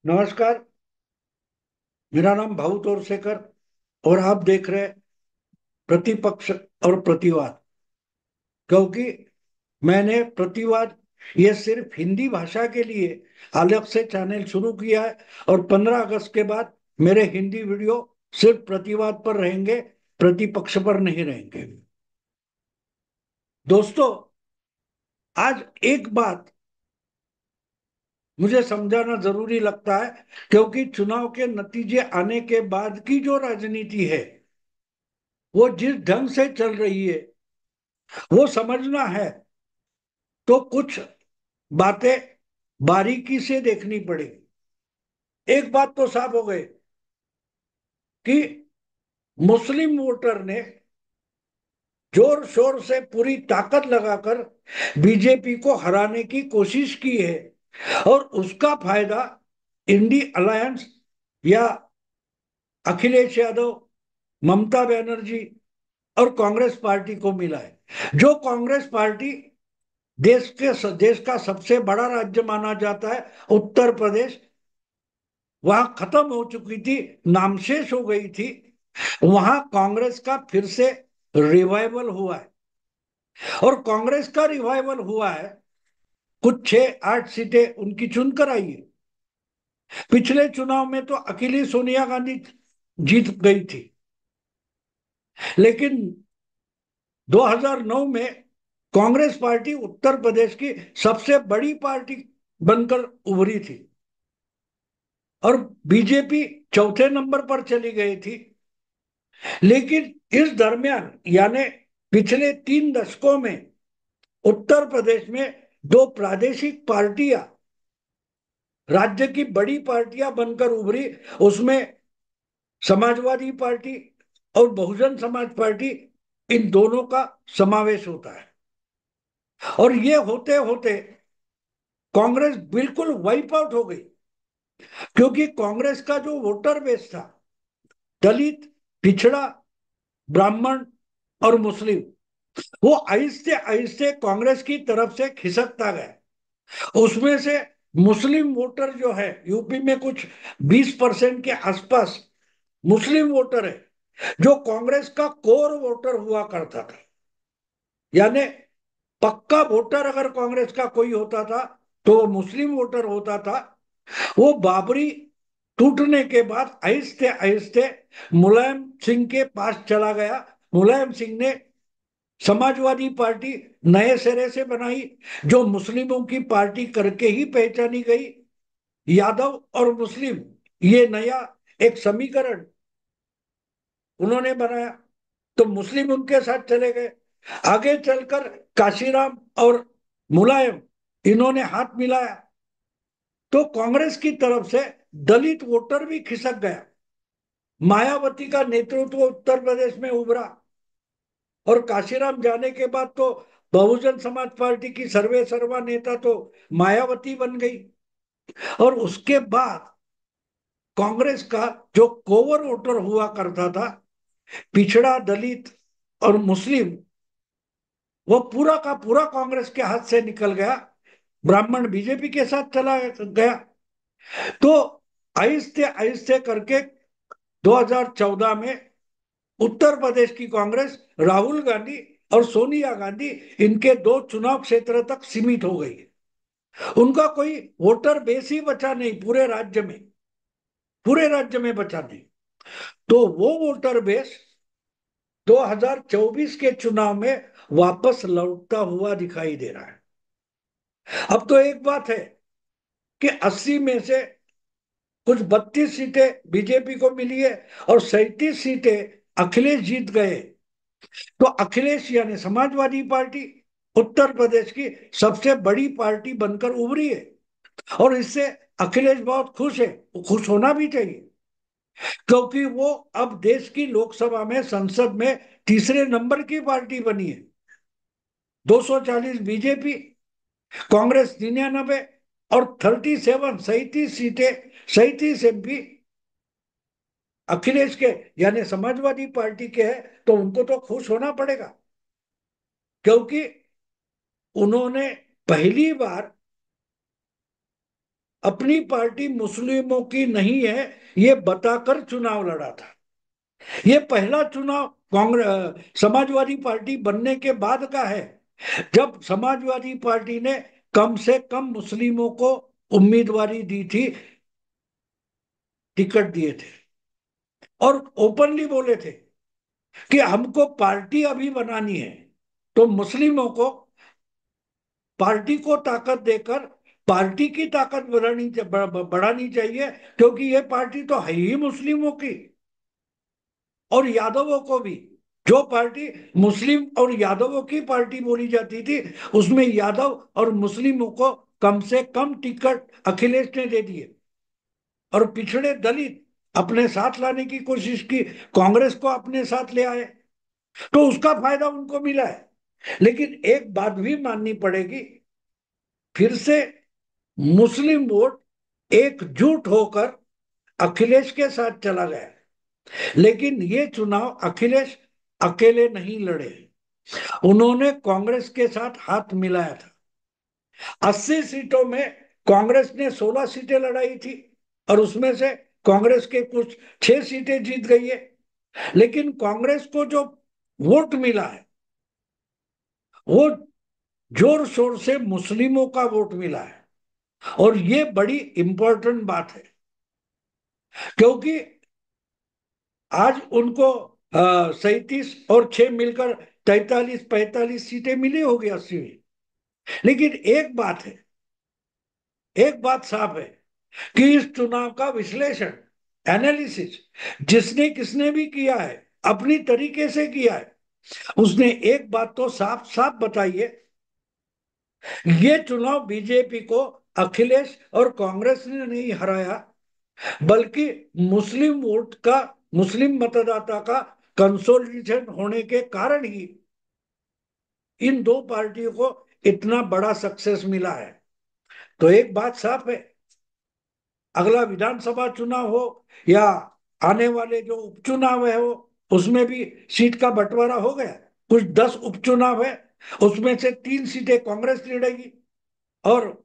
नमस्कार। मेरा नाम भाऊ तोरसेकर और आप देख रहे हैं प्रतिपक्ष और प्रतिवाद। क्योंकि मैंने प्रतिवाद ये सिर्फ हिंदी भाषा के लिए अलग से चैनल शुरू किया है और 15 अगस्त के बाद मेरे हिंदी वीडियो सिर्फ प्रतिवाद पर रहेंगे, प्रतिपक्ष पर नहीं रहेंगे। दोस्तों, आज एक बात मुझे समझाना जरूरी लगता है, क्योंकि चुनाव के नतीजे आने के बाद की जो राजनीति है वो जिस ढंग से चल रही है वो समझना है तो कुछ बातें बारीकी से देखनी पड़ेगी। एक बात तो साफ हो गई कि मुस्लिम वोटर ने जोर शोर से पूरी ताकत लगाकर बीजेपी को हराने की कोशिश की है और उसका फायदा इंडी अलायंस या अखिलेश यादव, ममता बनर्जी और कांग्रेस पार्टी को मिला है। जो कांग्रेस पार्टी देश का सबसे बड़ा राज्य माना जाता है उत्तर प्रदेश, वहां खत्म हो चुकी थी, नामशेष हो गई थी, वहां कांग्रेस का फिर से रिवाइवल हुआ है। और कांग्रेस का रिवाइवल हुआ है, कुछ 6-8 सीटें उनकी चुनकर आई है। पिछले चुनाव में तो अकेली सोनिया गांधी जीत गई थी, लेकिन 2009 में कांग्रेस पार्टी उत्तर प्रदेश की सबसे बड़ी पार्टी बनकर उभरी थी और बीजेपी चौथे नंबर पर चली गई थी। लेकिन इस दरमियान यानी पिछले 3 दशकों में उत्तर प्रदेश में दो प्रादेशिक पार्टियां राज्य की बड़ी पार्टियां बनकर उभरी। उसमें समाजवादी पार्टी और बहुजन समाज पार्टी, इन दोनों का समावेश होता है। और ये होते होते कांग्रेस बिल्कुल वाइप आउट हो गई, क्योंकि कांग्रेस का जो वोटर बेस था, दलित, पिछड़ा, ब्राह्मण और मुस्लिम, वो आहिस्ते आहिस्ते कांग्रेस की तरफ से खिसकता गया। उसमें से मुस्लिम वोटर जो है यूपी में कुछ 20% के आसपास मुस्लिम वोटर है, जो कांग्रेस का कोर वोटर हुआ करता था। यानी पक्का वोटर अगर कांग्रेस का कोई होता था तो वो मुस्लिम वोटर होता था। वो बाबरी टूटने के बाद आहिस्ते आहिस्ते मुलायम सिंह के पास चला गया। मुलायम सिंह ने समाजवादी पार्टी नए सिरे से बनाई, जो मुस्लिमों की पार्टी करके ही पहचानी गई। यादव और मुस्लिम, ये नया एक समीकरण उन्होंने बनाया, तो मुस्लिम उनके साथ चले गए। आगे चलकर काशीराम और मुलायम, इन्होंने हाथ मिलाया तो कांग्रेस की तरफ से दलित वोटर भी खिसक गया। मायावती का नेतृत्व उत्तर प्रदेश में उभरा और काशीराम जाने के बाद तो बहुजन समाज पार्टी की सर्वे सर्वा नेता तो मायावती बन गई। और उसके बाद कांग्रेस का जो कोवर वोटर हुआ करता था, पिछड़ा, दलित और मुस्लिम, वो पूरा का पूरा कांग्रेस के हाथ से निकल गया। ब्राह्मण बीजेपी के साथ चला गया। तो आहिस्ते आहिस्ते करके 2014 में उत्तर प्रदेश की कांग्रेस राहुल गांधी और सोनिया गांधी, इनके दो चुनाव क्षेत्र तक सीमित हो गई। उनका कोई वोटर बेस ही बचा नहीं पूरे राज्य में, पूरे राज्य में बचा नहीं। तो वो वोटर बेस 2024 के चुनाव में वापस लौटता हुआ दिखाई दे रहा है। अब तो एक बात है कि 80 में से कुछ 32 सीटें बीजेपी को मिली है और 37 सीटें अखिलेश जीत गए। तो अखिलेश यानी समाजवादी पार्टी उत्तर प्रदेश की सबसे बड़ी पार्टी बनकर उभरी है और इससे अखिलेश बहुत खुश है। वो खुश होना भी चाहिए, क्योंकि वो अब देश की लोकसभा में, संसद में तीसरे नंबर की पार्टी बनी है। 240 बीजेपी, कांग्रेस 99 और 37 37 एमपी अखिलेश के यानी समाजवादी पार्टी के हैं। तो उनको तो खुश होना पड़ेगा, क्योंकि उन्होंने पहली बार अपनी पार्टी मुस्लिमों की नहीं है ये बताकर चुनाव लड़ा था। ये पहला चुनाव कांग्रेस समाजवादी पार्टी बनने के बाद का है जब समाजवादी पार्टी ने कम से कम मुस्लिमों को उम्मीदवारी दी थी, टिकट दिए थे और ओपनली बोले थे कि हमको पार्टी अभी बनानी है तो मुस्लिमों को पार्टी को ताकत देकर पार्टी की ताकत बढ़ानी चाहिए, क्योंकि ये पार्टी तो है ही मुस्लिमों की और यादवों को भी। जो पार्टी मुस्लिम और यादवों की पार्टी बोली जाती थी उसमें यादव और मुस्लिमों को कम से कम टिकट अखिलेश ने दे दिए और पिछड़े दलित अपने साथ लाने की कोशिश की, कांग्रेस को अपने साथ ले आए, तो उसका फायदा उनको मिला है। लेकिन एक बात भी माननी पड़ेगी, फिर से मुस्लिम वोट एकजुट होकर अखिलेश के साथ चला गया। लेकिन ये चुनाव अखिलेश अकेले नहीं लड़े, उन्होंने कांग्रेस के साथ हाथ मिलाया था। 80 सीटों में कांग्रेस ने 16 सीटें लड़ाई थी और उसमें से कांग्रेस के कुछ 6 सीटें जीत गई है। लेकिन कांग्रेस को जो वोट मिला है वो जोर शोर से मुस्लिमों का वोट मिला है और ये बड़ी इंपॉर्टेंट बात है, क्योंकि आज उनको 37 और 6 मिलकर 43-45 सीटें मिली होगी 80 में। लेकिन एक बात साफ है कि इस चुनाव का विश्लेषण, एनालिसिस जिसने किसने भी किया है अपनी तरीके से किया है, उसने एक बात तो साफ साफ बताई है, ये चुनाव बीजेपी को अखिलेश और कांग्रेस ने नहीं हराया, बल्कि मुस्लिम वोट का, मुस्लिम मतदाता का कंसोलिडेशन होने के कारण ही इन दो पार्टियों को इतना बड़ा सक्सेस मिला है। तो एक बात साफ है, अगला विधानसभा चुनाव हो या आने वाले जो उपचुनाव है हो, उसमें भी सीट का बंटवारा हो गया। कुछ 10 उपचुनाव है, उसमें से 3 सीटें कांग्रेस लड़ेगी और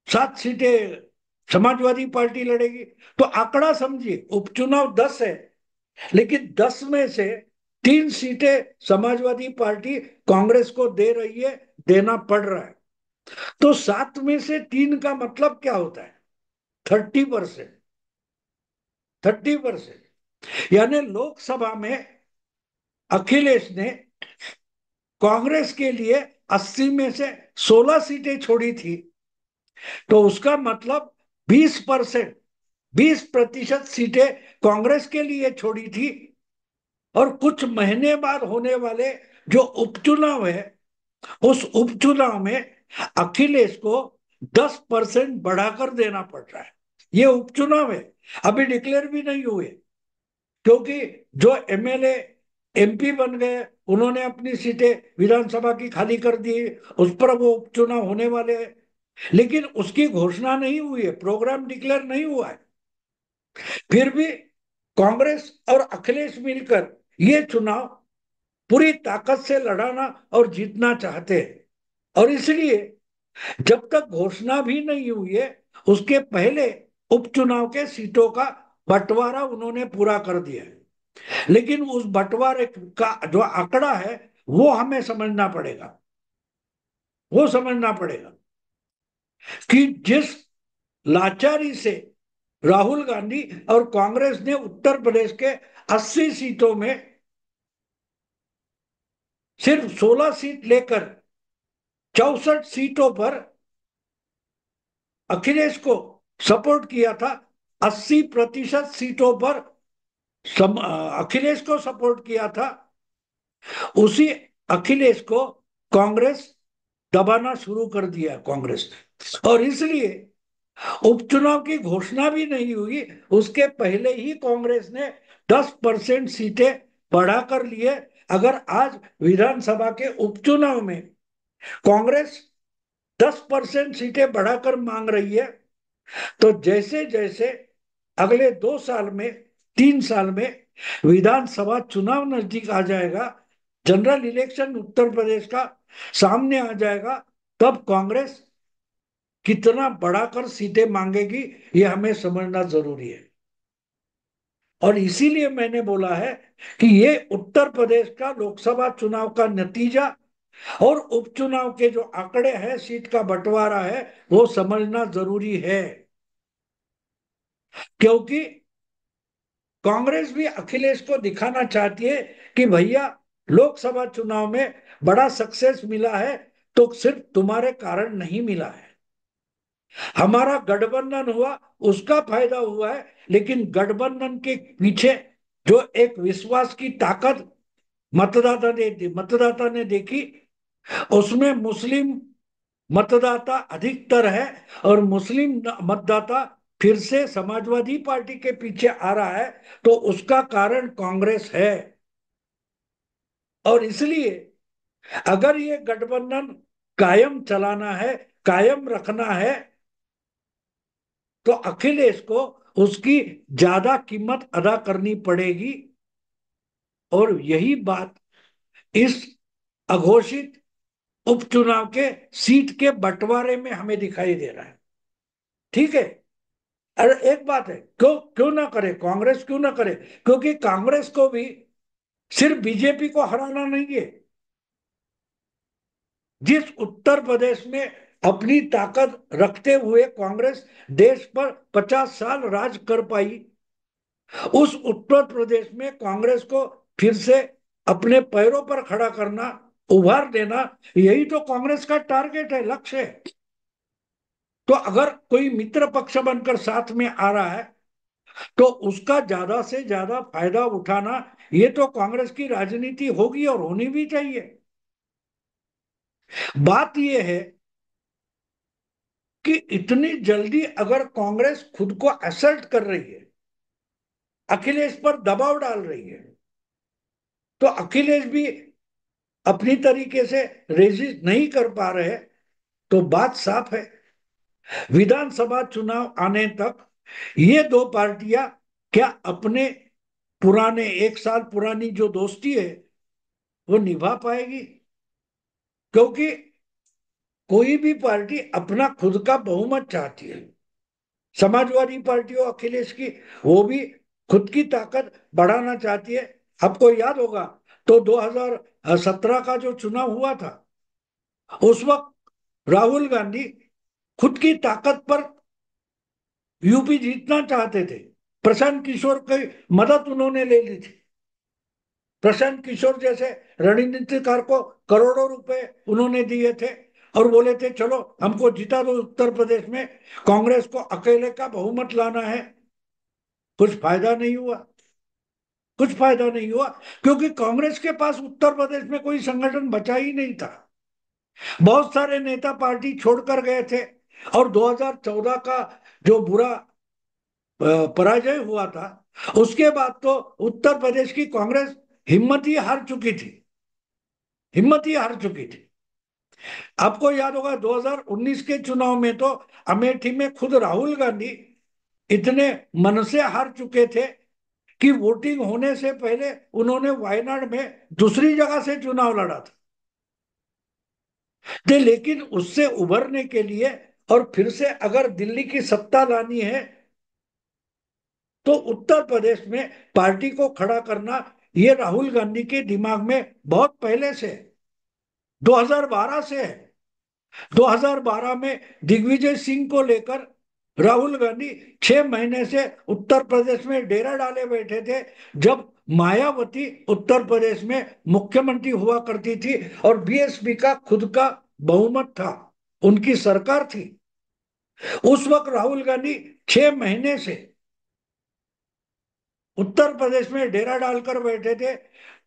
7 सीटें समाजवादी पार्टी लड़ेगी। तो आंकड़ा समझिए, उपचुनाव 10 है, लेकिन 10 में से 3 सीटें समाजवादी पार्टी कांग्रेस को दे रही है, देना पड़ रहा है। तो 7 में से 3 का मतलब क्या होता है? 30%। 30%, यानी लोकसभा में अखिलेश ने कांग्रेस के लिए 80 में से 16 सीटें छोड़ी थी, तो उसका मतलब 20%, 20% सीटें कांग्रेस के लिए छोड़ी थी। और कुछ महीने बाद होने वाले जो उपचुनाव है, उस उपचुनाव में अखिलेश को 10% बढ़ाकर देना पड़ रहा है। ये उपचुनाव है, अभी डिक्लेयर भी नहीं हुए, क्योंकि जो एमएलए एमपी बन गए उन्होंने अपनी सीटें विधानसभा की खाली कर दी, उस पर वो उपचुनाव होने वाले हैं। लेकिन उसकी घोषणा नहीं हुई है, प्रोग्राम डिक्लेयर नहीं हुआ है। फिर भी कांग्रेस और अखिलेश मिलकर ये चुनाव पूरी ताकत से लड़ाना और जीतना चाहते हैं, और इसलिए जब तक घोषणा भी नहीं हुई है उसके पहले उपचुनाव के सीटों का बंटवारा उन्होंने पूरा कर दिया है। लेकिन उस बंटवारे का जो आंकड़ा है वो हमें समझना पड़ेगा, वो समझना पड़ेगा कि जिस लाचारी से राहुल गांधी और कांग्रेस ने उत्तर प्रदेश के 80 सीटों में सिर्फ 16 सीट लेकर 64 सीटों पर अखिलेश को सपोर्ट किया था, 80% सीटों पर अखिलेश को सपोर्ट किया था, उसी अखिलेश को कांग्रेस दबाना शुरू कर दिया कांग्रेस ने। और इसलिए उपचुनाव की घोषणा भी नहीं हुई, उसके पहले ही कांग्रेस ने 10% सीटें बढ़ा कर लिए। अगर आज विधानसभा के उपचुनाव में कांग्रेस 10% सीटें बढ़ाकर मांग रही है, तो जैसे जैसे अगले 2 साल में, 3 साल में विधानसभा चुनाव नजदीक आ जाएगा, जनरल इलेक्शन उत्तर प्रदेश का सामने आ जाएगा, तब कांग्रेस कितना बढ़ाकर सीटें मांगेगी, ये हमें समझना जरूरी है। और इसीलिए मैंने बोला है कि ये उत्तर प्रदेश का लोकसभा चुनाव का नतीजा और उपचुनाव के जो आंकड़े हैं, सीट का बंटवारा है, वो समझना जरूरी है। क्योंकि कांग्रेस भी अखिलेश को दिखाना चाहती है कि भैया, लोकसभा चुनाव में बड़ा सक्सेस मिला है तो सिर्फ तुम्हारे कारण नहीं मिला है, हमारा गठबंधन हुआ उसका फायदा हुआ है। लेकिन गठबंधन के पीछे जो एक विश्वास की ताकत मतदाता ने देखी, उसमें मुस्लिम मतदाता अधिकतर है, और मुस्लिम मतदाता फिर से समाजवादी पार्टी के पीछे आ रहा है, तो उसका कारण कांग्रेस है। और इसलिए अगर ये गठबंधन कायम चलाना है, कायम रखना है, तो अखिलेश को उसकी ज्यादा कीमत अदा करनी पड़ेगी। और यही बात इस अघोषित उपचुनाव के सीट के बंटवारे में हमें दिखाई दे रहा है। ठीक है। अरे एक बात है, क्यों क्यों ना करे कांग्रेस, क्यों ना करे, क्योंकि कांग्रेस को भी सिर्फ बीजेपी को हराना नहीं है। जिस उत्तर प्रदेश में अपनी ताकत रखते हुए कांग्रेस देश पर 50 साल राज कर पाई, उस उत्तर प्रदेश में कांग्रेस को फिर से अपने पैरों पर खड़ा करना, उभार देना, यही तो कांग्रेस का टारगेट है, लक्ष्य है। तो अगर कोई मित्र पक्ष बनकर साथ में आ रहा है, तो उसका ज्यादा से ज्यादा फायदा उठाना, ये तो कांग्रेस की राजनीति होगी और होनी भी चाहिए। बात यह है कि इतनी जल्दी अगर कांग्रेस खुद को असर्ट कर रही है, अखिलेश पर दबाव डाल रही है, तो अखिलेश भी अपनी तरीके से रेजिस्ट नहीं कर पा रहे, तो बात साफ है, विधानसभा चुनाव आने तक ये दो पार्टियां क्या अपने पुराने 1 साल पुरानी जो दोस्ती है वो निभा पाएगी? क्योंकि कोई भी पार्टी अपना खुद का बहुमत चाहती है। समाजवादी पार्टी हो अखिलेश की, वो भी खुद की ताकत बढ़ाना चाहती है। आपको याद होगा तो 2017 का जो चुनाव हुआ था, उस वक्त राहुल गांधी खुद की ताकत पर यूपी जीतना चाहते थे। प्रशांत किशोर की मदद उन्होंने ले ली थी। प्रशांत किशोर जैसे रणनीतिकार को करोड़ों रुपए उन्होंने दिए थे और बोले थे चलो हमको जिता दो उत्तर प्रदेश में, कांग्रेस को अकेले का बहुमत लाना है। कुछ फायदा नहीं हुआ, कुछ फायदा नहीं हुआ, क्योंकि कांग्रेस के पास उत्तर प्रदेश में कोई संगठन बचा ही नहीं था। बहुत सारे नेता पार्टी छोड़कर गए थे। और 2014 का जो बुरा पराजय हुआ था, उसके बाद तो उत्तर प्रदेश की कांग्रेस हिम्मत ही हार चुकी थी, हिम्मत ही हार चुकी थी। आपको याद होगा 2019 के चुनाव में तो अमेठी में खुद राहुल गांधी इतने मन से हार चुके थे कि वोटिंग होने से पहले उन्होंने वायनाड में दूसरी जगह से चुनाव लड़ा था। लेकिन उससे उभरने के लिए और फिर से अगर दिल्ली की सत्ता लानी है, तो उत्तर प्रदेश में पार्टी को खड़ा करना, ये राहुल गांधी के दिमाग में बहुत पहले से 2012 से है। 2012 में दिग्विजय सिंह को लेकर राहुल गांधी 6 महीने से उत्तर प्रदेश में डेरा डाले बैठे थे, जब मायावती उत्तर प्रदेश में मुख्यमंत्री हुआ करती थी और बीएसपी का खुद का बहुमत था, उनकी सरकार थी। उस वक्त राहुल गांधी 6 महीने से उत्तर प्रदेश में डेरा डालकर बैठे थे,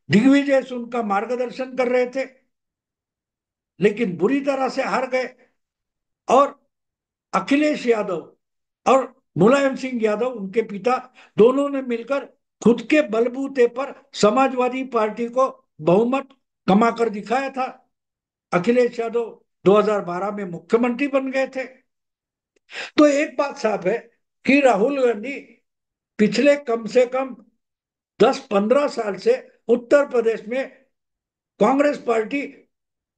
दिग्विजय सिंह उनका मार्गदर्शन कर रहे थे, लेकिन बुरी तरह से हार गए। और अखिलेश यादव और मुलायम सिंह यादव, उनके पिता, दोनों ने मिलकर खुद के बलबूते पर समाजवादी पार्टी को बहुमत कमाकर दिखाया था। अखिलेश यादव 2012 में मुख्यमंत्री बन गए थे। तो एक बात साफ है कि राहुल गांधी पिछले कम से कम 10-15 साल से उत्तर प्रदेश में कांग्रेस पार्टी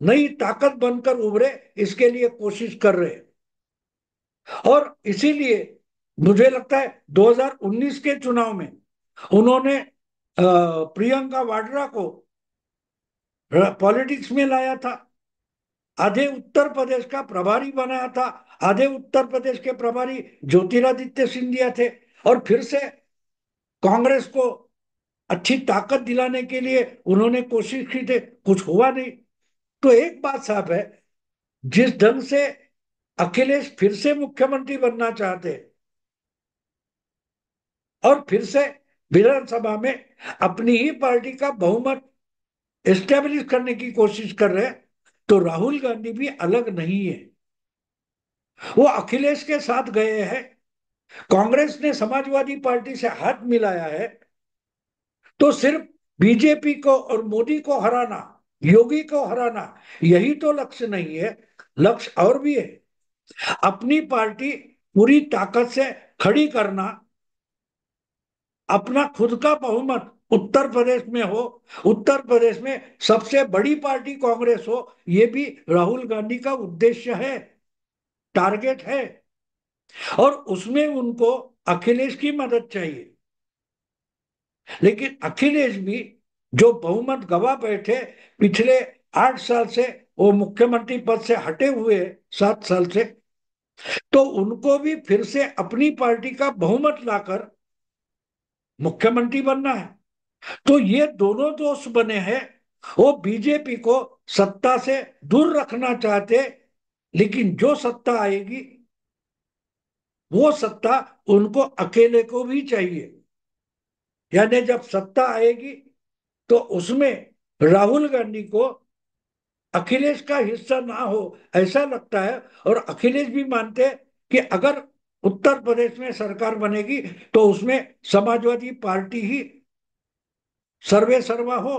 नई ताकत बनकर उभरे, इसके लिए कोशिश कर रहे हैं। और इसीलिए मुझे लगता है 2019 के चुनाव में उन्होंने प्रियंका वाड्रा को पॉलिटिक्स में लाया था, आधे उत्तर प्रदेश का प्रभारी बनाया था। आधे उत्तर प्रदेश के प्रभारी ज्योतिरादित्य सिंधिया थे। और फिर से कांग्रेस को अच्छी ताकत दिलाने के लिए उन्होंने कोशिश की थी, कुछ हुआ नहीं। तो एक बात साफ है, जिस ढंग से अखिलेश फिर से मुख्यमंत्री बनना चाहते हैं और फिर से विधानसभा में अपनी ही पार्टी का बहुमत एस्टेब्लिश करने की कोशिश कर रहे हैं, तो राहुल गांधी भी अलग नहीं है। वो अखिलेश के साथ गए हैं। कांग्रेस ने समाजवादी पार्टी से हाथ मिलाया है, तो सिर्फ बीजेपी को और मोदी को हराना, योगी को हराना, यही तो लक्ष्य नहीं है। लक्ष्य और भी है, अपनी पार्टी पूरी ताकत से खड़ी करना, अपना खुद का बहुमत उत्तर प्रदेश में हो, उत्तर प्रदेश में सबसे बड़ी पार्टी कांग्रेस हो, ये भी राहुल गांधी का उद्देश्य है, टारगेट है। और उसमें उनको अखिलेश की मदद चाहिए। लेकिन अखिलेश भी जो बहुमत गवा बैठे पिछले 8 साल से, वो मुख्यमंत्री पद से हटे हुए 7 साल से, तो उनको भी फिर से अपनी पार्टी का बहुमत लाकर मुख्यमंत्री बनना है। तो ये दोनों दोस्त बने हैं। वो बीजेपी को सत्ता से दूर रखना चाहते, लेकिन जो सत्ता आएगी वो सत्ता उनको अकेले को भी चाहिए। यानी जब सत्ता आएगी तो उसमें राहुल गांधी को अखिलेश का हिस्सा ना हो, ऐसा लगता है। और अखिलेश भी मानते हैं कि अगर उत्तर प्रदेश में सरकार बनेगी तो उसमें समाजवादी पार्टी ही सर्वे सर्वा हो।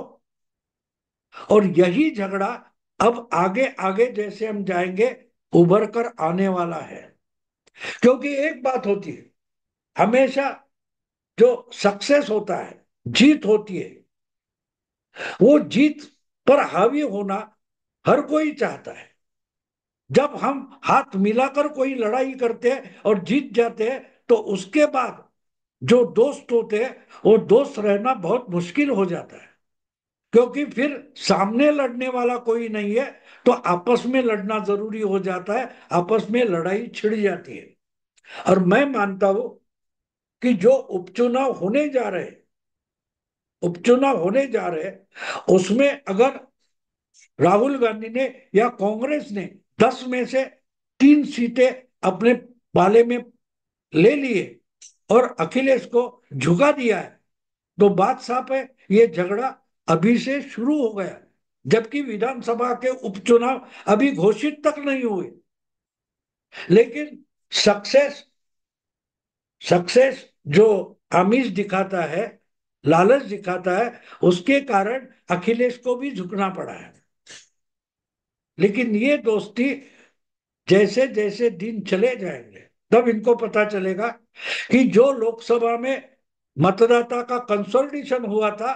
और यही झगड़ा अब आगे आगे जैसे हम जाएंगे उभर कर आने वाला है। क्योंकि एक बात होती है, हमेशा जो सक्सेस होता है, जीत होती है, वो जीत पर हावी होना हर कोई चाहता है। जब हम हाथ मिलाकर कोई लड़ाई करते हैं और जीत जाते हैं, तो उसके बाद जो दोस्त होते हैं वो दोस्त रहना बहुत मुश्किल हो जाता है। क्योंकि फिर सामने लड़ने वाला कोई नहीं है, तो आपस में लड़ना जरूरी हो जाता है, आपस में लड़ाई छिड़ जाती है। और मैं मानता हूं कि जो उपचुनाव होने जा रहे हैं उसमें अगर राहुल गांधी ने या कांग्रेस ने 10 में से 3 सीटें अपने पाले में ले लिए और अखिलेश को झुका दिया है, तो बात साफ है, ये झगड़ा अभी से शुरू हो गया। जबकि विधानसभा के उपचुनाव अभी घोषित तक नहीं हुए। लेकिन सक्सेस सक्सेस जो आमिष दिखाता है, लालच दिखाता है, उसके कारण अखिलेश को भी झुकना पड़ा है। लेकिन ये दोस्ती जैसे जैसे दिन चले जाएंगे तब इनको पता चलेगा कि जो लोकसभा में मतदाता का कंसोलिडेशन हुआ था,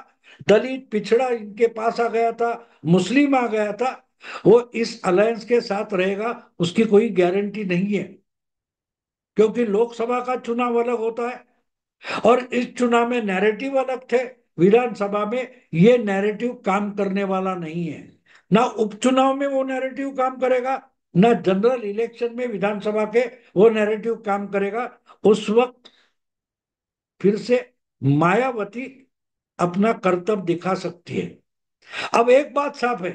दलित पिछड़ा इनके पास आ गया था, मुस्लिम आ गया था, वो इस अलायंस के साथ रहेगा उसकी कोई गारंटी नहीं है। क्योंकि लोकसभा का चुनाव अलग होता है और इस चुनाव में नैरेटिव अलग थे। विधानसभा में ये नैरेटिव काम करने वाला नहीं है। ना उपचुनाव में वो नैरेटिव काम करेगा, ना जनरल इलेक्शन में विधानसभा के वो नैरेटिव काम करेगा। उस वक्त फिर से मायावती अपना कर्तव्य दिखा सकती है। अब एक बात साफ है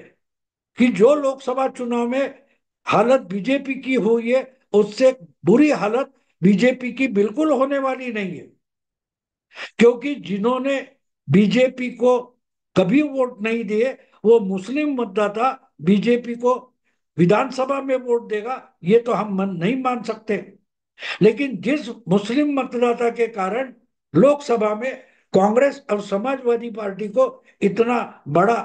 कि जो लोकसभा चुनाव में हालत बीजेपी की हुई है, उससे बुरी हालत बीजेपी की बिल्कुल होने वाली नहीं है। क्योंकि जिन्होंने बीजेपी को कभी वोट नहीं दिए, वो मुस्लिम मतदाता बीजेपी को विधानसभा में वोट देगा, ये तो हम नहीं मान सकते। लेकिन जिस मुस्लिम मतदाता के कारण लोकसभा में कांग्रेस और समाजवादी पार्टी को इतना बड़ा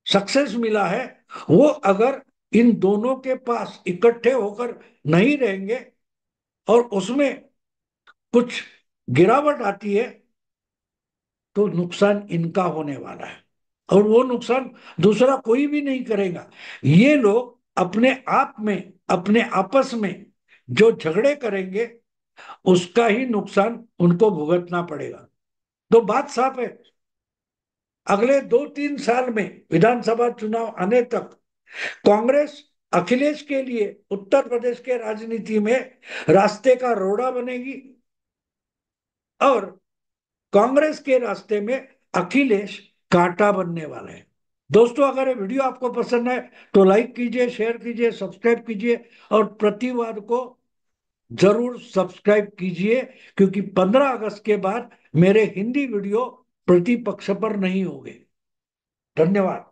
सक्सेस मिला है, वो अगर इन दोनों के पास इकट्ठे होकर नहीं रहेंगे और उसमें कुछ गिरावट आती है, तो नुकसान इनका होने वाला है। और वो नुकसान दूसरा कोई भी नहीं करेगा। ये लोग अपने आप में, अपने आपस में जो झगड़े करेंगे उसका ही नुकसान उनको भुगतना पड़ेगा। तो बात साफ है, अगले 2-3 साल में विधानसभा चुनाव आने तक कांग्रेस अखिलेश के लिए उत्तर प्रदेश के राजनीति में रास्ते का रोड़ा बनेगी, और कांग्रेस के रास्ते में अखिलेश कांटा बनने वाले हैं। दोस्तों, अगर ये वीडियो आपको पसंद है तो लाइक कीजिए, शेयर कीजिए, सब्सक्राइब कीजिए, और प्रतिवाद को जरूर सब्सक्राइब कीजिए, क्योंकि 15 अगस्त के बाद मेरे हिंदी वीडियो प्रतिपक्ष पर नहीं होंगे। धन्यवाद।